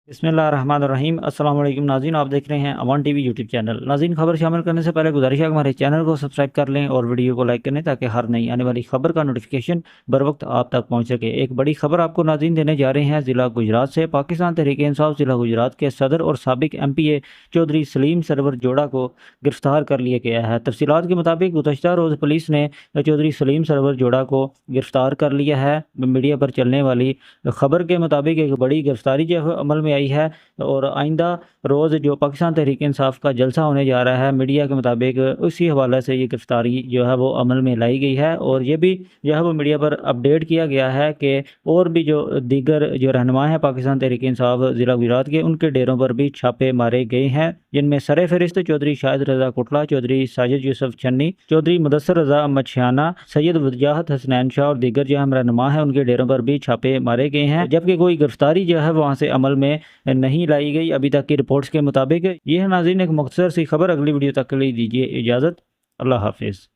बिस्मिल्लाहिर्रहमानिर्रहीम। अस्सलाम वालेकुम नाज़रीन, आप देख रहे हैं अवान टीवी यूट्यूब चैनल। नाज़रीन, खबर शामिल करने से पहले गुजारिश है कि हमारे चैनल को सब्सक्राइब कर लें और वीडियो को लाइक करें ताकि हर नई आने वाली खबर का नोटिफिकेशन बर वक्त आप तक पहुँच सके। एक बड़ी खबर आपको नाज़रीन देने जा रहे हैं ज़िला गुजरात से। पाकिस्तान तहरीक इंसाफ ज़िला गुजरात के सदर और साबिक MPA चौधरी सलीम सरवर जोड़ा को गिरफ्तार कर लिया गया है। तफसीलात के मुताबिक गुज़श्ता रोज़ पुलिस ने चौधरी सलीम सरवर जोड़ा को गिरफ्तार कर लिया है। मीडिया पर चलने वाली खबर के मुताबिक एक बड़ी गिरफ्तारी जो है अमल में आई है और आइंदा रोज़ जो पाकिस्तान तहरीक इंसाफ का जलसा होने जा रहा है, मीडिया के मुताबिक उसी हवाले से ये गिरफ्तारी जो है वो अमल में लाई गई है। और ये भी जो है वो मीडिया पर अपडेट किया गया है कि और भी जो दीगर जो रहनुमा हैं पाकिस्तान तहरीक इंसाफ ज़िला गुजरात के, उनके डेरों पर भी छापे मारे गए हैं, जिनमें सर फहरिस्त चौधरी शाहिद रज़ा कोटला, चौधरी साजिद यूसुफ छन्नी, चौधरी मुदस्सर रज़ा मछियाना, सैयद वजाहत हसनैन शाह और दीगर जो हम रहनुमा हैं उनके डेरों पर भी छापे मारे गए हैं। जबकि कोई गिरफ्तारी जो है वहाँ से अमल में नहीं लाई गई अभी तक की रिपोर्ट्स के मुताबिक। ये है नाज़रीन एक मुख्तसर सी खबर। अगली वीडियो तक के लिए दीजिए इजाज़त। अल्लाह हाफिज़।